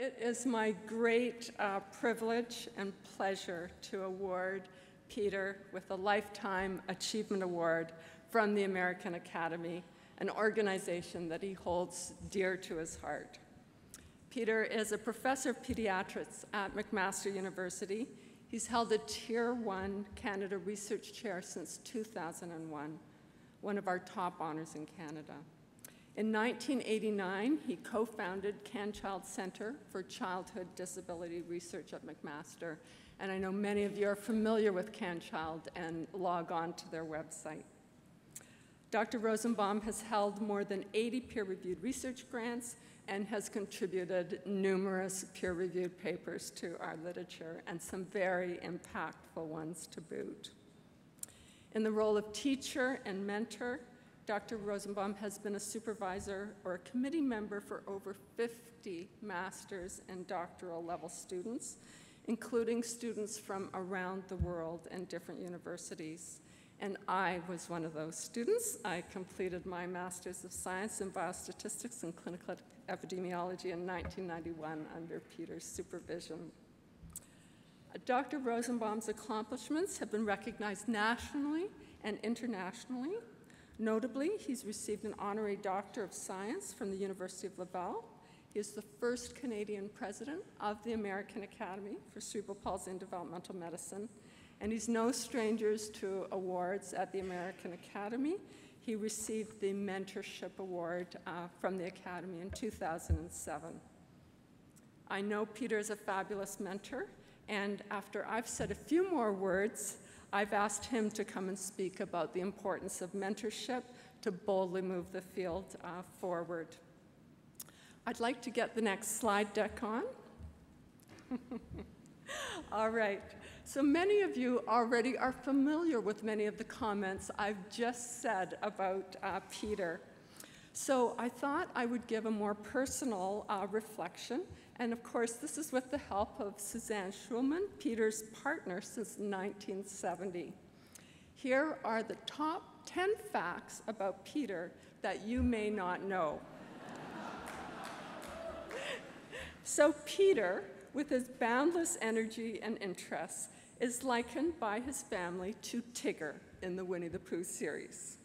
It is my great privilege and pleasure to award Peter with a Lifetime Achievement Award from the American Academy, an organization that he holds dear to his heart. Peter is a professor of pediatrics at McMaster University. He's held a Tier 1 Canada Research Chair since 2001, one of our top honors in Canada. In 1989, he co-founded CanChild Center for Childhood Disability Research at McMaster, and I know many of you are familiar with CanChild and log on to their website. Dr. Rosenbaum has held more than 80 peer-reviewed research grants and has contributed numerous peer-reviewed papers to our literature, and some very impactful ones to boot. In the role of teacher and mentor, Dr. Rosenbaum has been a supervisor or a committee member for over 50 master's and doctoral level students, including students from around the world and different universities. And I was one of those students. I completed my Master's of Science in Biostatistics and Clinical Epidemiology in 1991 under Peter's supervision. Dr. Rosenbaum's accomplishments have been recognized nationally and internationally. Notably, he's received an Honorary Doctor of Science from the University of Laval. He is the first Canadian president of the American Academy for Cerebral Palsy and Developmental Medicine, and he's no stranger to awards at the American Academy. He received the Mentorship Award from the Academy in 2007. I know Peter is a fabulous mentor, and after I've said a few more words, I've asked him to come and speak about the importance of mentorship to boldly move the field forward. I'd like to get the next slide deck on. All right, so many of you already are familiar with many of the comments I've just said about Peter. So I thought I would give a more personal reflection. And of course, this is with the help of Suzanne Schulman, Peter's partner since 1970. Here are the top 10 facts about Peter that you may not know. So Peter, with his boundless energy and interests, is likened by his family to Tigger in the Winnie the Pooh series.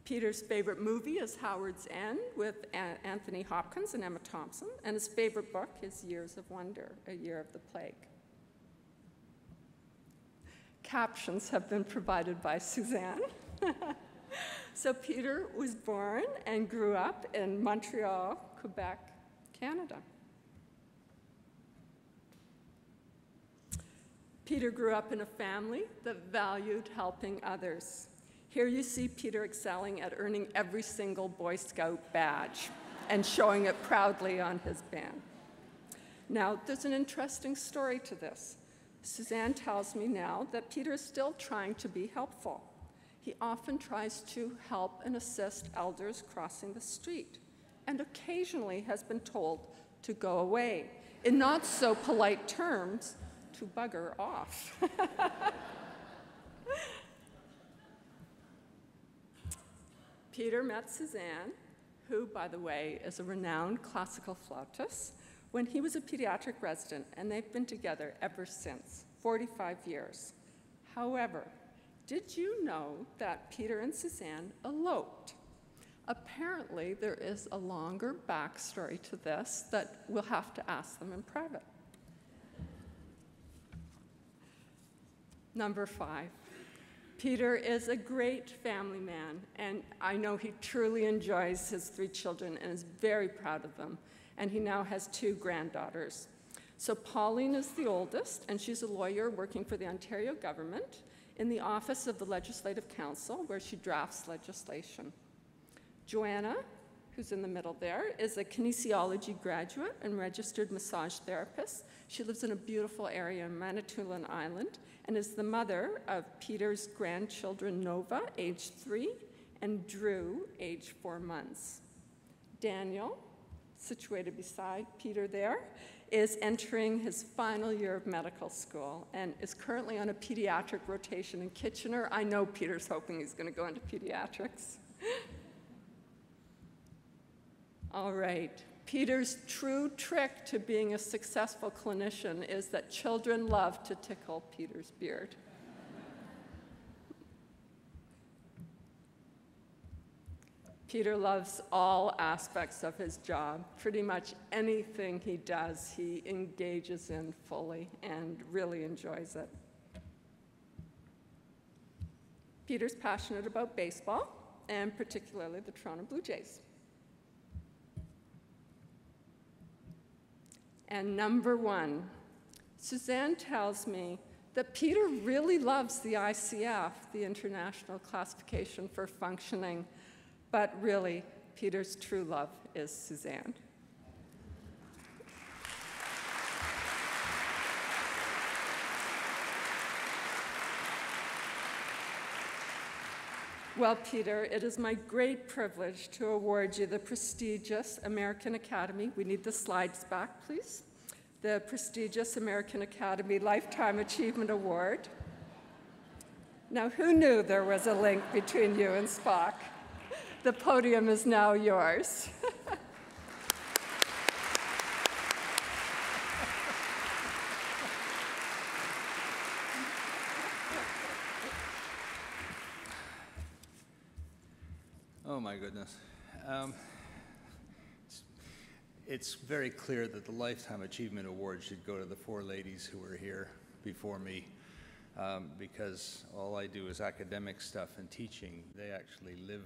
Peter's favorite movie is Howard's End with Anthony Hopkins and Emma Thompson, and his favorite book is Years of Wonder, A Year of the Plague. Captions have been provided by Suzanne. So Peter was born and grew up in Montreal, Quebec, Canada. Peter grew up in a family that valued helping others. Here you see Peter excelling at earning every single Boy Scout badge and showing it proudly on his band. Now, there's an interesting story to this. Suzanne tells me now that Peter is still trying to be helpful. He often tries to help and assist elders crossing the street, and occasionally has been told to go away, in not so polite terms, to bugger off. Peter met Suzanne, who, by the way, is a renowned classical flautist, when he was a pediatric resident, and they've been together ever since, 45 years. However, did you know that Peter and Suzanne eloped? Apparently, there is a longer backstory to this that we'll have to ask them in private. Number 5. Peter is a great family man, and I know he truly enjoys his 3 children and is very proud of them, and he now has 2 granddaughters. So Pauline is the oldest, and she's a lawyer working for the Ontario government in the Office of the Legislative Council, where she drafts legislation. Joanna, who's in the middle there, is a kinesiology graduate and registered massage therapist. She lives in a beautiful area in Manitoulin Island, and is the mother of Peter's grandchildren, Nova, age 3, and Drew, age 4 months. Daniel, situated beside Peter there, is entering his final year of medical school and is currently on a pediatric rotation in Kitchener. I know Peter's hoping he's going to go into pediatrics. All right, Peter's true trick to being a successful clinician is that children love to tickle Peter's beard. Peter loves all aspects of his job. Pretty much anything he does, he engages in fully and really enjoys it. Peter's passionate about baseball, and particularly the Toronto Blue Jays. And number one, Suzanne tells me that Peter really loves the ICF, the International Classification for Functioning, but really, Peter's true love is Suzanne. Well, Peter, it is my great privilege to award you the prestigious American Academy. We need the slides back, please. The prestigious American Academy Lifetime Achievement Award. Now, who knew there was a link between you and Spock? The podium is now yours. Oh my goodness. It's very clear that the Lifetime Achievement Award should go to the four ladies who were here before me, because all I do is academic stuff and teaching. They actually live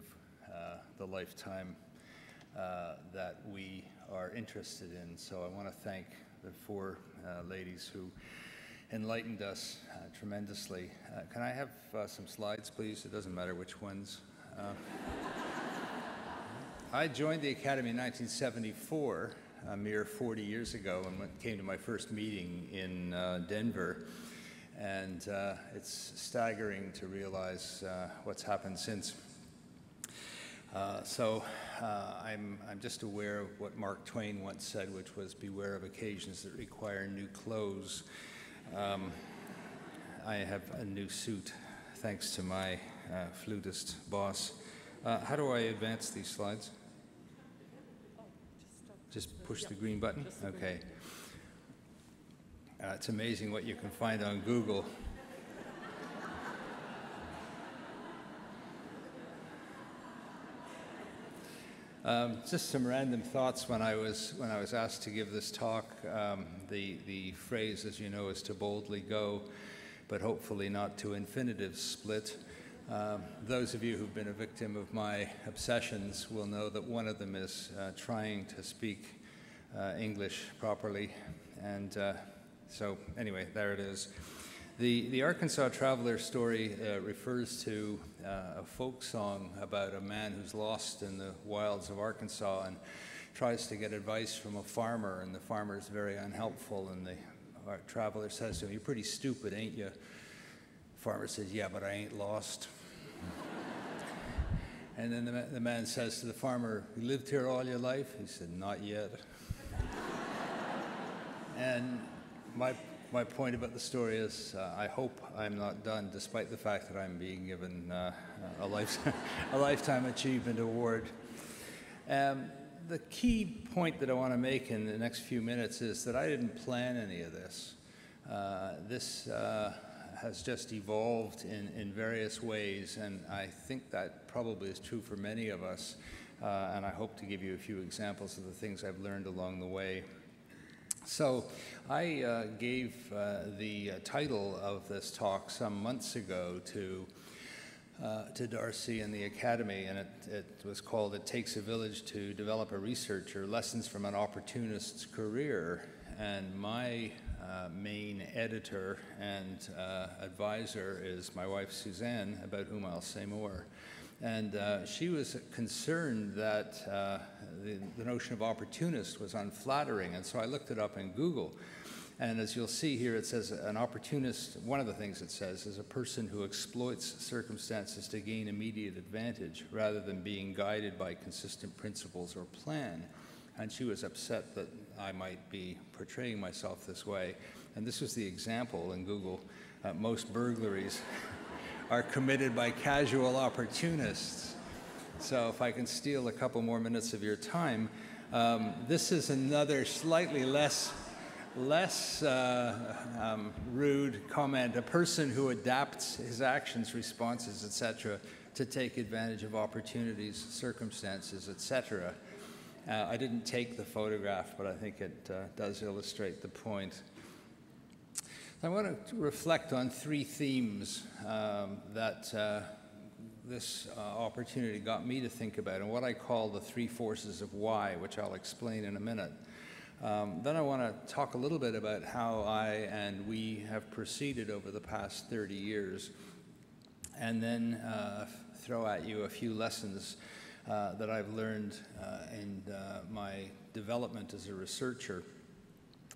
the lifetime that we are interested in. So I want to thank the four ladies who enlightened us tremendously. Can I have some slides, please? It doesn't matter which ones. I joined the Academy in 1974, a mere 40 years ago, and came to my first meeting in Denver. And it's staggering to realize what's happened since. I'm just aware of what Mark Twain once said, which was, beware of occasions that require new clothes. I have a new suit, thanks to my flutist boss. How do I advance these slides? Just push the green button? Okay. It's amazing what you can find on Google. Just some random thoughts when I was asked to give this talk. The phrase, as you know, is to boldly go, but hopefully not to infinitive split. Those of you who've been a victim of my obsessions will know that one of them is trying to speak English properly. And so anyway, there it is. The Arkansas Traveler story refers to a folk song about a man who's lost in the wilds of Arkansas and tries to get advice from a farmer, and the farmer is very unhelpful, and the traveler says to him, "You're pretty stupid, ain't you?" The farmer says, "Yeah, but I ain't lost." And then the man says to the farmer, "You lived here all your life?" He said, "Not yet." And my point about the story is I hope I'm not done, despite the fact that I'm being given a Lifetime Achievement Award. The key point that I want to make in the next few minutes is that I didn't plan any of this. This has just evolved in various ways, and I think that probably is true for many of us, and I hope to give you a few examples of the things I've learned along the way. So I gave the title of this talk some months ago to Darcy and the Academy, and it was called "It Takes a Village to Develop a Researcher, Lessons from an Opportunist's Career." And my main editor and advisor is my wife Suzanne, about whom I'll say more. And she was concerned that the notion of opportunist was unflattering, and so I looked it up in Google. And as you'll see here, it says an opportunist, one of the things it says, is a person who exploits circumstances to gain immediate advantage rather than being guided by consistent principles or plan. And she was upset that I might be portraying myself this way. And this was the example in Google. Most burglaries are committed by casual opportunists. So if I can steal a couple more minutes of your time, This is another slightly less rude comment. A person who adapts his actions, responses, etc., to take advantage of opportunities, circumstances, etc. I didn't take the photograph, but I think it does illustrate the point. I want to reflect on three themes that this opportunity got me to think about, and what I call the three forces of why, which I'll explain in a minute. Then I want to talk a little bit about how I and we have proceeded over the past 30 years, and then throw at you a few lessons that I've learned in my development as a researcher.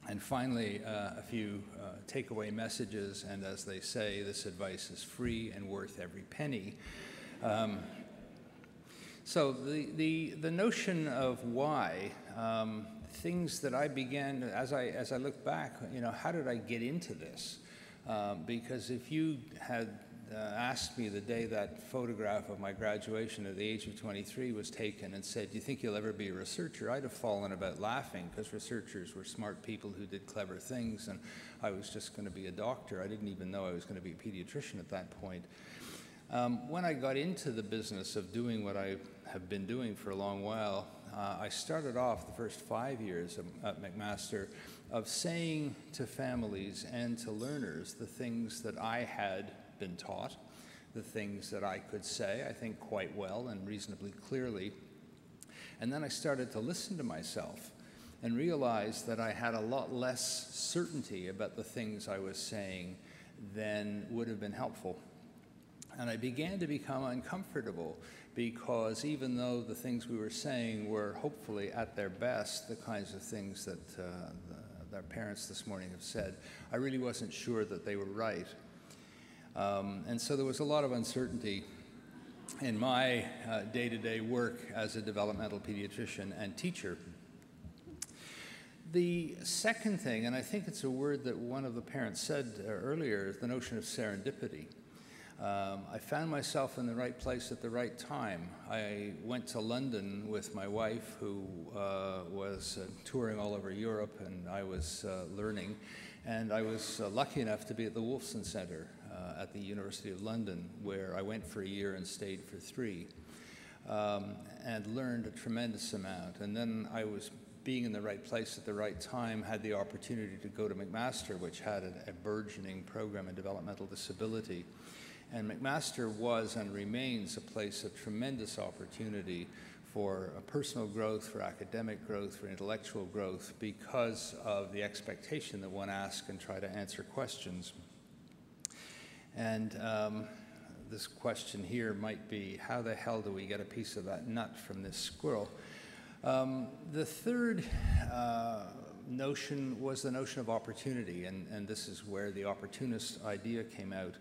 And finally, a few takeaway messages, and as they say, this advice is free and worth every penny. So the notion of why, things that I began, as I look back, you know, how did I get into this? Because if you had asked me the day that photograph of my graduation at the age of 23 was taken and said, do you think you'll ever be a researcher? I'd have fallen about laughing, because researchers were smart people who did clever things, and I was just going to be a doctor. I didn't even know I was going to be a pediatrician at that point. When I got into the business of doing what I have been doing for a long while, I started off the first 5 years at McMaster of saying to families and to learners the things that I had been taught, the things that I could say, I think, quite well and reasonably clearly. And then I started to listen to myself and realized that I had a lot less certainty about the things I was saying than would have been helpful. And I began to become uncomfortable, because even though the things we were saying were hopefully at their best, the kinds of things that our parents this morning have said, I really wasn't sure that they were right. And so there was a lot of uncertainty in my day-to-day work as a developmental pediatrician and teacher. The second thing, and I think it's a word that one of the parents said earlier, is the notion of serendipity. I found myself in the right place at the right time. I went to London with my wife, who was touring all over Europe, and I was learning. And I was lucky enough to be at the Wolfson Centre at the University of London, where I went for a year and stayed for 3, and learned a tremendous amount. And then I was being in the right place at the right time, had the opportunity to go to McMaster, which had a burgeoning program in developmental disability. And McMaster was and remains a place of tremendous opportunity for personal growth, for academic growth, for intellectual growth, because of the expectation that one ask and try to answer questions. And this question here might be, how the hell do we get a piece of that nut from this squirrel? The third notion was the notion of opportunity, and this is where the opportunist idea came out.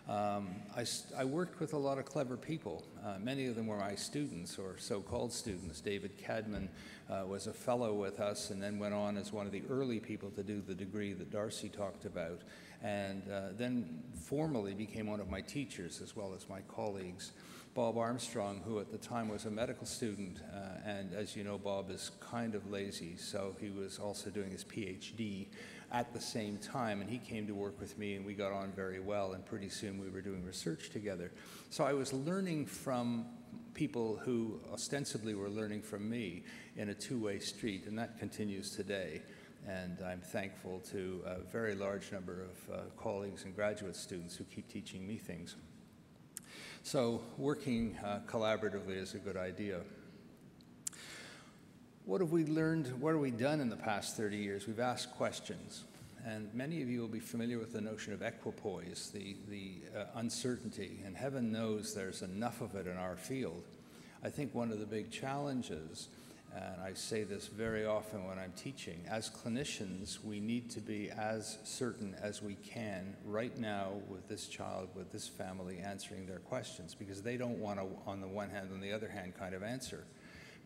I worked with a lot of clever people. Many of them were my students, or so-called students. David Cadman was a fellow with us, and then went on as one of the early people to do the degree that Darcy talked about, and then formally became one of my teachers as well as my colleagues. Bob Armstrong, who at the time was a medical student, and as you know, Bob is kind of lazy, so he was also doing his PhD at the same time, and he came to work with me, and we got on very well, and pretty soon we were doing research together. So I was learning from people who ostensibly were learning from me in a two-way street, and that continues today. And I'm thankful to a very large number of colleagues and graduate students who keep teaching me things. So working collaboratively is a good idea. What have we learned, what have we done in the past 30 years? We've asked questions, and many of you will be familiar with the notion of equipoise, the uncertainty, and heaven knows there's enough of it in our field. I think one of the big challenges, and I say this very often when I'm teaching, as clinicians, we need to be as certain as we can right now with this child, with this family, answering their questions, because they don't want to, on the one hand, on the other hand, kind of answer.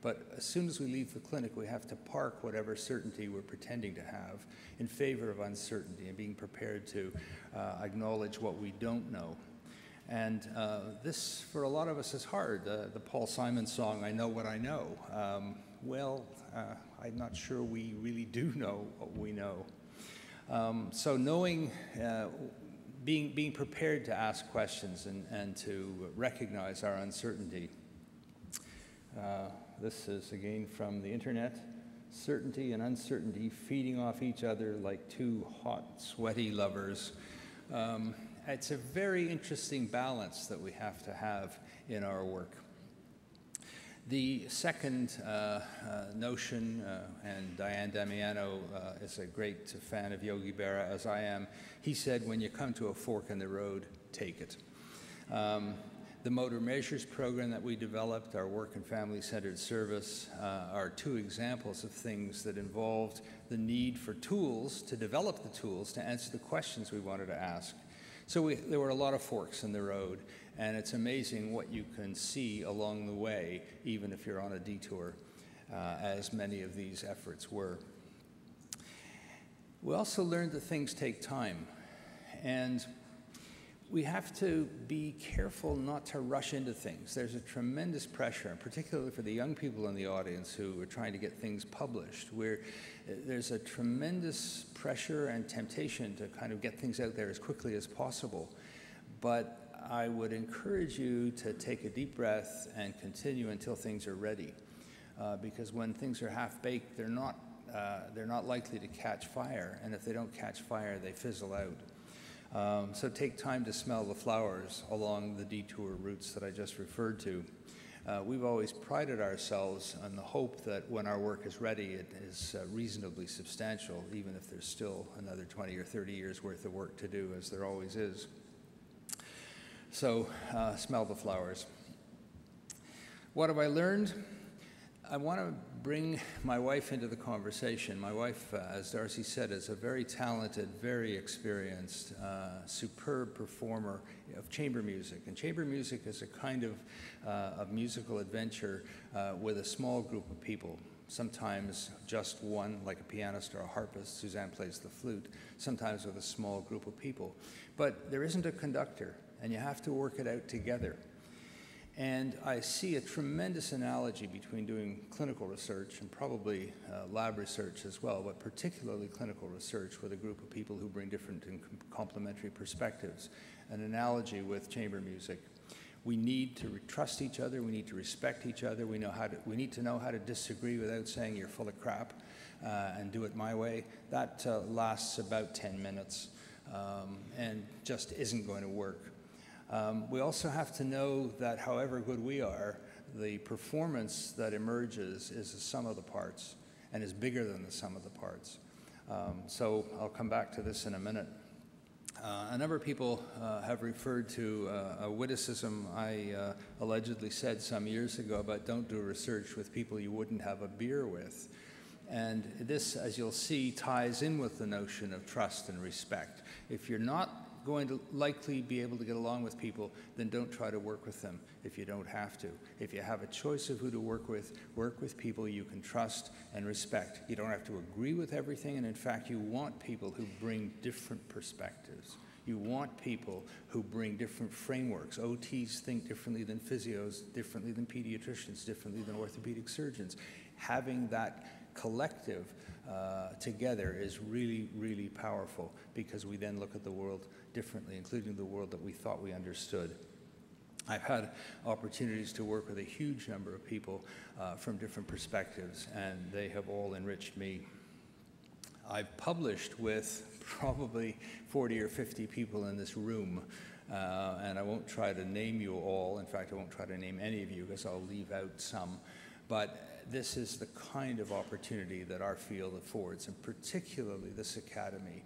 But as soon as we leave the clinic, we have to park whatever certainty we're pretending to have in favor of uncertainty and being prepared to acknowledge what we don't know. And this, for a lot of us, is hard. The Paul Simon song, "I Know What I Know." I'm not sure we really do know what we know. So knowing, being prepared to ask questions and to recognize our uncertainty. This is again from the internet. "Certainty and uncertainty feeding off each other like two hot, sweaty lovers." It's a very interesting balance that we have to have in our work. The second notion, and Diane Damiano is a great fan of Yogi Berra, as I am, he said, "When you come to a fork in the road, take it." The Motor Measures program that we developed, our work and family-centered service, are two examples of things that involved the need for tools, to develop the tools to answer the questions we wanted to ask. So there were a lot of forks in the road, and it's amazing what you can see along the way, even if you're on a detour, as many of these efforts were. We also learned that things take time, and we have to be careful not to rush into things. There's a tremendous pressure, and particularly for the young people in the audience who are trying to get things published, where there's a tremendous pressure and temptation to kind of get things out there as quickly as possible. But I would encourage you to take a deep breath and continue until things are ready, because when things are half-baked, they're not likely to catch fire, and if they don't catch fire, they fizzle out. So take time to smell the flowers along the detour routes that I just referred to. We've always prided ourselves on the hope that when our work is ready, it is reasonably substantial, even if there's still another 20 or 30 years worth of work to do, as there always is. So smell the flowers. What have I learned? I want to bring my wife into the conversation. My wife, as Darcy said, is a very talented, very experienced, superb performer of chamber music. And chamber music is a kind of musical adventure with a small group of people. Sometimes just one, like a pianist or a harpist. Suzanne plays the flute. Sometimes with a small group of people. But there isn't a conductor, and you have to work it out together. And I see a tremendous analogy between doing clinical research and probably lab research as well, but particularly clinical research with a group of people who bring different and complementary perspectives. An analogy with chamber music. We need to trust each other. We need to respect each other. We need to know how to disagree without saying you're full of crap and do it my way. That lasts about 10 minutes and just isn't going to work. We also have to know that however good we are, the performance that emerges is the sum of the parts and is bigger than the sum of the parts. So I'll come back to this in a minute. A number of people have referred to a witticism I allegedly said some years ago about don't do research with people you wouldn't have a beer with. And this, as you'll see, ties in with the notion of trust and respect. If you're not going to likely be able to get along with people, then don't try to work with them if you don't have to. If you have a choice of who to work with people you can trust and respect. You don't have to agree with everything, and in fact, you want people who bring different perspectives. You want people who bring different frameworks. OTs think differently than physios, differently than pediatricians, differently than orthopedic surgeons. Having that collective together is really, really powerful, because we then look at the world differently, including the world that we thought we understood. I've had opportunities to work with a huge number of people from different perspectives, and they have all enriched me. I've published with probably 40 or 50 people in this room, and I won't try to name you all. In fact, I won't try to name any of you, because I'll leave out some. But this is the kind of opportunity that our field affords, and particularly this academy,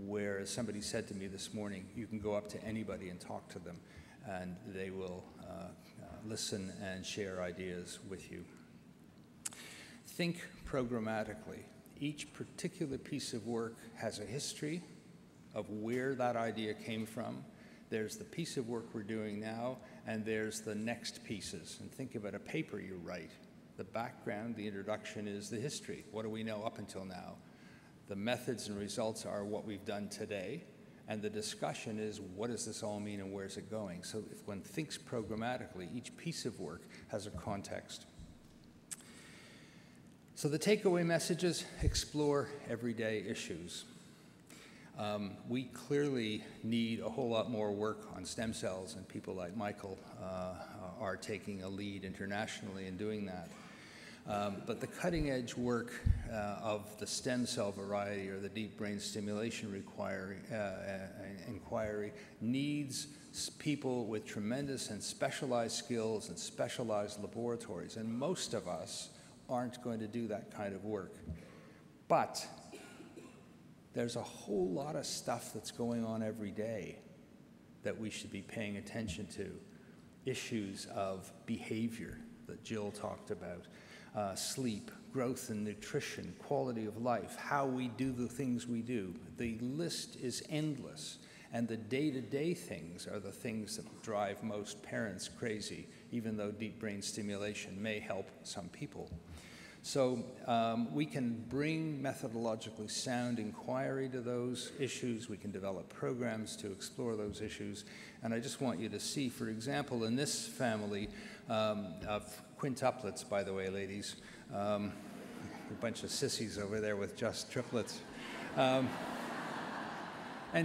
where, as somebody said to me this morning, you can go up to anybody and talk to them, and they will listen and share ideas with you. Think programmatically. Each particular piece of work has a history of where that idea came from. There's the piece of work we're doing now, and there's the next pieces. And think about a paper you write. The background, the introduction is the history. What do we know up until now? The methods and results are what we've done today, And the discussion is, what does this all mean and where's it going? So if one thinks programmatically, each piece of work has a context. So the takeaway messages: explore everyday issues. We clearly need a whole lot more work on stem cells, and people like Michael are taking a lead internationally in doing that. But the cutting edge work of the stem cell variety or the deep brain stimulation inquiry needs people with tremendous and specialized skills and specialized laboratories, and most of us aren't going to do that kind of work. But there's a whole lot of stuff that's going on every day that we should be paying attention to. Issues of behavior that Jill talked about, sleep, growth and nutrition, quality of life, how we do the things we do. The list is endless, and the day-to-day things are the things that drive most parents crazy, even though deep brain stimulation may help some people. So we can bring methodologically sound inquiry to those issues. We can develop programs to explore those issues. And I just want you to see, for example, in this family of quintuplets, by the way, ladies, a bunch of sissies over there with just triplets. And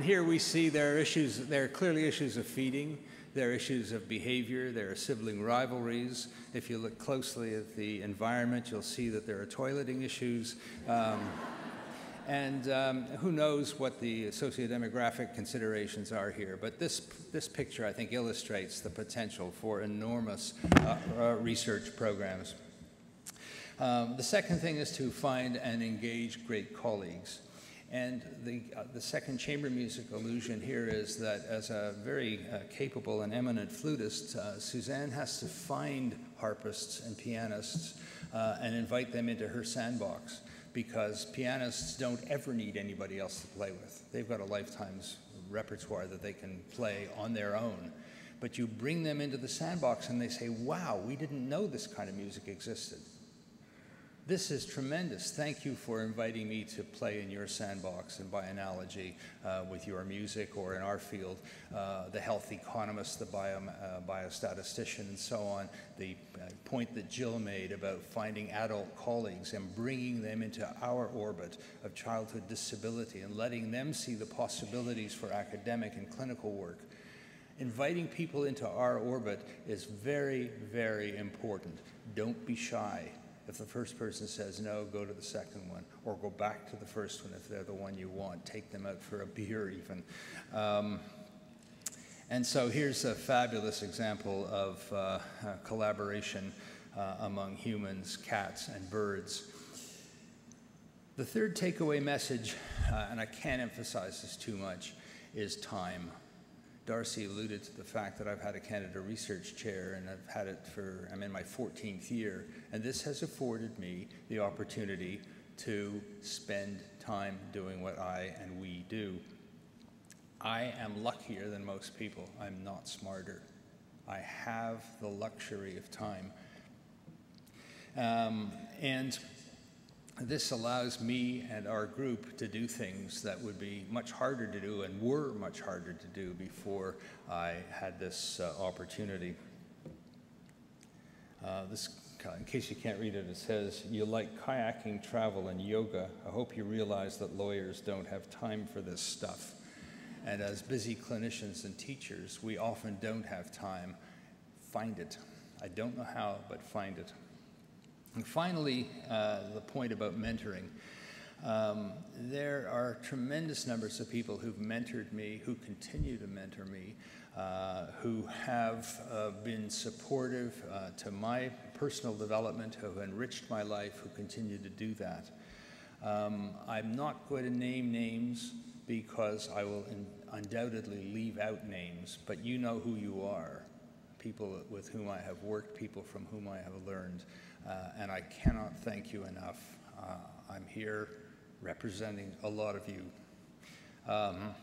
here we see there are clearly issues of feeding. There are issues of behavior, there are sibling rivalries. If you look closely at the environment, you'll see that there are toileting issues. And who knows what the socio-demographic considerations are here. But this picture, I think, illustrates the potential for enormous research programs. The second thing is to find and engage great colleagues. And the second chamber music allusion here is that as a very capable and eminent flutist, Suzanne has to find harpists and pianists and invite them into her sandbox, because pianists don't ever need anybody else to play with. They've got a lifetime's repertoire that they can play on their own. But you bring them into the sandbox and they say, wow, we didn't know this kind of music existed. This is tremendous. Thank you for inviting me to play in your sandbox, and by analogy with your music, or in our field, the health economist, the biostatistician, and so on. The point that Jill made about finding adult colleagues and bringing them into our orbit of childhood disability and letting them see the possibilities for academic and clinical work. Inviting people into our orbit is very, very important. Don't be shy. If the first person says no, go to the second one, or go back to the first one if they're the one you want. Take them out for a beer even. And so here's a fabulous example of collaboration among humans, cats, and birds. The third takeaway message, and I can't emphasize this too much, is time. Darcy alluded to the fact that I've had a Canada Research Chair, and I've had it I'm in my 14th year, and this has afforded me the opportunity to spend time doing what I and we do. I am luckier than most people. I'm not smarter. I have the luxury of time. And this allows me and our group to do things that would be much harder to do, and were much harder to do before I had this opportunity. In case you can't read it, it says, "You like kayaking, travel, and yoga. I hope you realize that lawyers don't have time for this stuff." And as busy clinicians and teachers, we often don't have time. Find it. I don't know how, but find it. And finally, the point about mentoring. There are tremendous numbers of people who've mentored me, who continue to mentor me, who have been supportive to my personal development, who have enriched my life, who continue to do that. I'm not going to name names because I will undoubtedly leave out names, but you know who you are. People with whom I have worked, people from whom I have learned. And I cannot thank you enough. I'm here representing a lot of you. I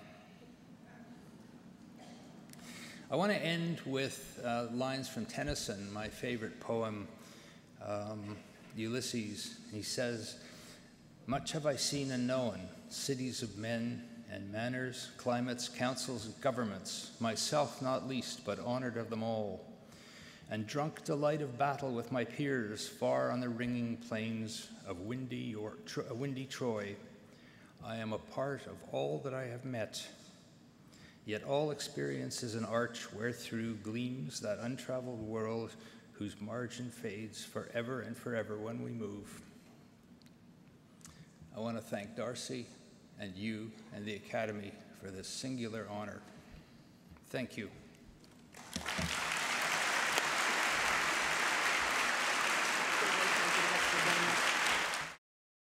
want to end with lines from Tennyson, my favorite poem, Ulysses. He says, "Much have I seen and known, cities of men and manners, climates, councils, governments, myself not least, but honored of them all, and drunk delight of battle with my peers far on the ringing plains of windy Troy. I am a part of all that I have met, yet all experience is an arch wherethrough gleams that untraveled world whose margin fades forever and forever when we move. I want to thank Darcy and you and the Academy for this singular honor. Thank you.